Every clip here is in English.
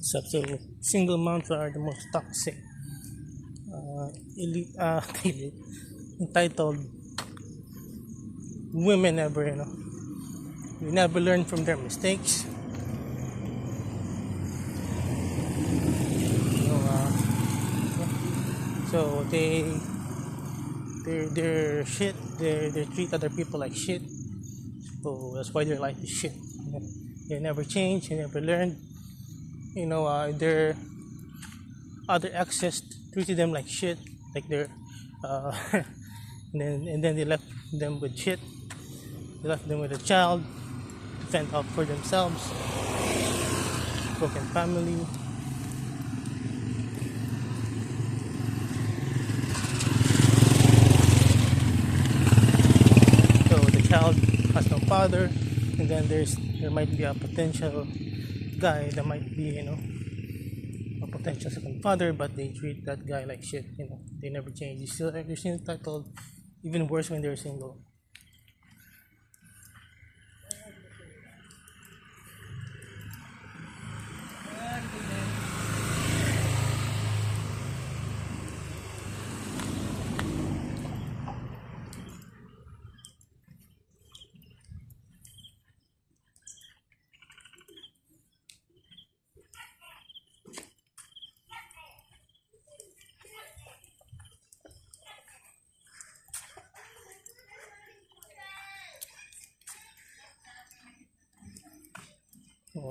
So single moms are the most toxic, elite, elite, entitled women ever. We never learn from their mistakes. You know, so they're shit. They treat other people like shit. So that's why their life is shit. They never change. They never learn. Their other exes treated them like shit, like they're, uh, and then they left them with shit. They left them with a child, fend up for themselves, broken family. So the child has no father, and then there might be a potential guy that might be, a potential second father, but they treat that guy like shit. They never change. They're still entitled, even worse when they're single.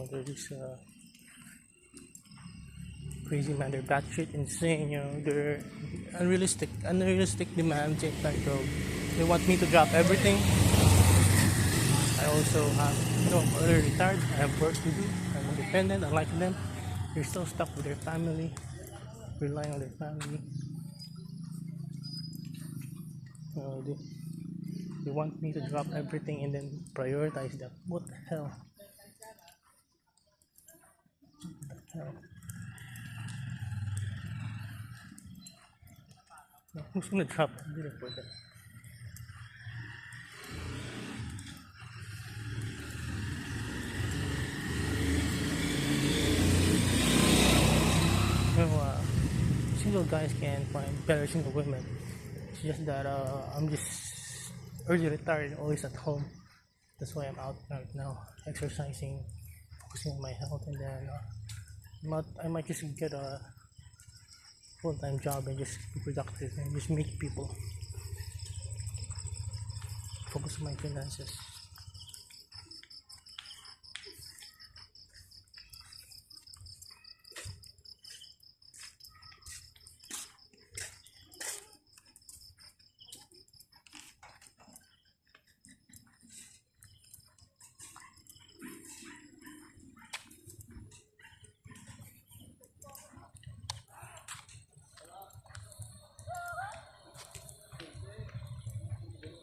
They're just crazy, man. They're batshit insane. They're unrealistic demands entitled. They want me to drop everything. I also have, I'm already retired. I have work to do. I'm independent. Unlike them, they're still stuck with their family, relying on their family. They want me to drop everything and then prioritize them. What the hell? Hell? Who's gonna drop everything for them? Single guys can find better single women. It's just that I'm just early retired, always at home. That's why I'm out right now, exercising, focusing on my health, and then I might just get a full-time job and just be productive and just meet people, focus on my finances.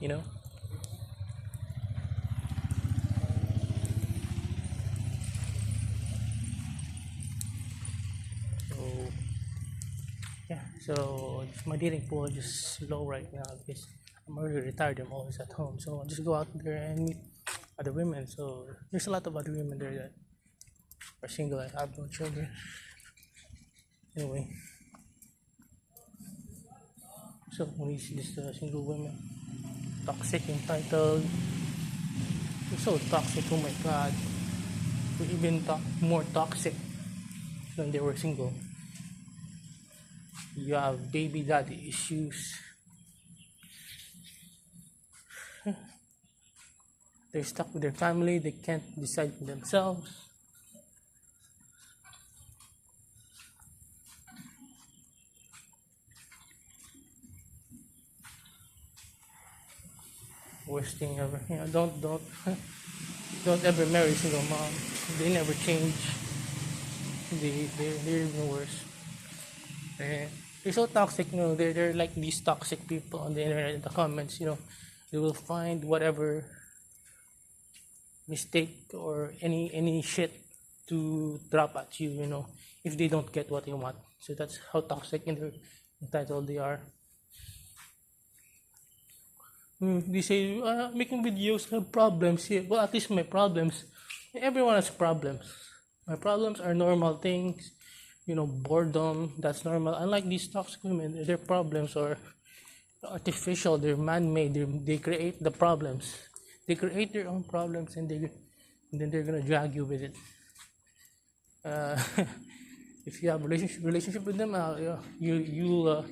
You know. So yeah, so my dating pool is just low right now because I'm already retired. I'm always at home, so I just go out there and meet other women. So there's a lot of other women there that are single and have no children. Anyway, so when you see this single women, toxic, entitled, they're so toxic. Oh my god, they're even more toxic when they were single. You have baby daddy issues. They're stuck with their family. They can't decide for themselves. Worst thing ever. Don't ever marry a single mom. They never change. They're even worse. They're so toxic. They're like these toxic people on the internet in the comments. They will find whatever mistake or any shit to drop at you. If they don't get what they want. So that's how toxic and entitled they are. They say making videos have problems. Yeah, well, at least my problems. Everyone has problems. My problems are normal things, boredom, that's normal. Unlike these toxic women, their problems are artificial, they're man-made, they create the problems. They create their own problems, and then they're gonna drag you with it. Uh, if you have a relationship with them, you'll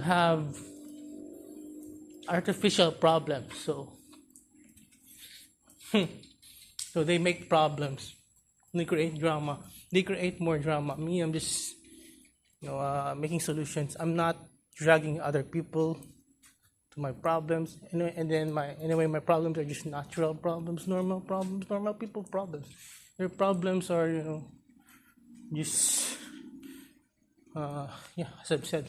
have artificial problems. So they make problems. They create drama. They create more drama. Me, I'm just making solutions. I'm not dragging other people to my problems. And then my problems are just natural problems, normal people problems. Their problems are just as I've said,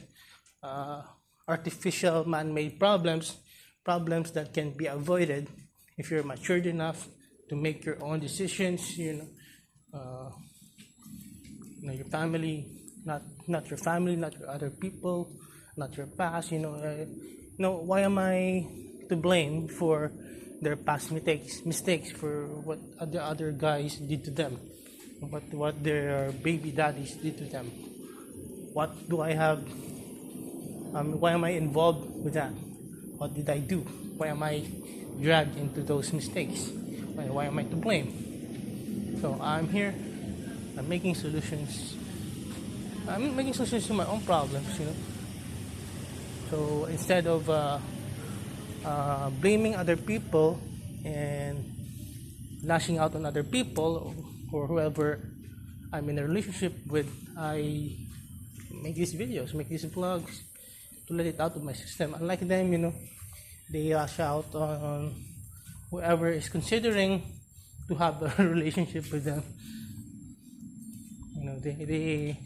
uh, artificial, man-made problems that can be avoided if you're matured enough to make your own decisions. Your family, not your family, not your other people, not your past. Why am I to blame for their past mistakes for what the other guys did to them, what their baby daddies did to them? What do I have? Why am I involved with that? What did I do? Why am I dragged into those mistakes? Why am I to blame? So I'm here. I'm making solutions. I'm making solutions to my own problems. So instead of blaming other people and lashing out on other people or whoever I'm in a relationship with, I make these videos, make these vlogs to let it out of my system. Unlike them, they lash out on whoever is considering to have a relationship with them. They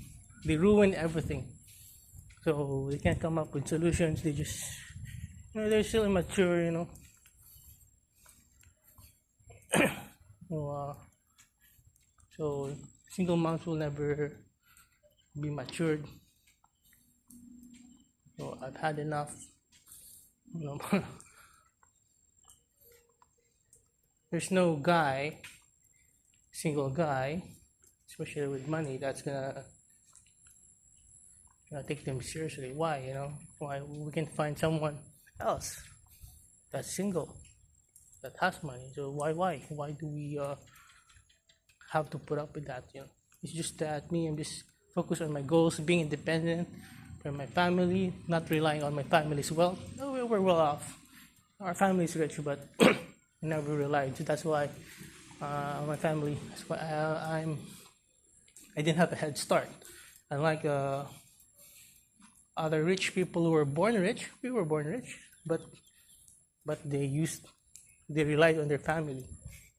ruin everything. So they can't come up with solutions. They just they're still immature. So single moms will never be matured. So I've had enough. There's no single guy, especially with money, that's gonna take them seriously. Why? Why we can find someone else that's single, that has money. So why do we have to put up with that? It's just that I'm just focused on my goals, being independent from my family, not relying on my family's wealth. No, we're well off. Our family is rich, but I never relied. So that's why my family. That's why I didn't have a head start. Unlike other rich people who were born rich, we were born rich, but they relied on their family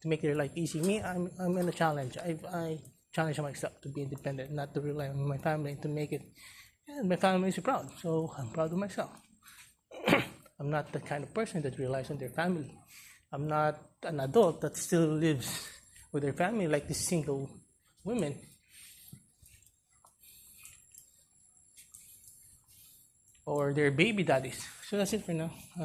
to make their life easy. Me, I'm in a challenge. I challenge myself to be independent, not to rely on my family to make it. And my family is proud, so I'm proud of myself. I'm not the kind of person that relies on their family. I'm not an adult that still lives with their family like these single women. Or their baby daddies. So that's it for now.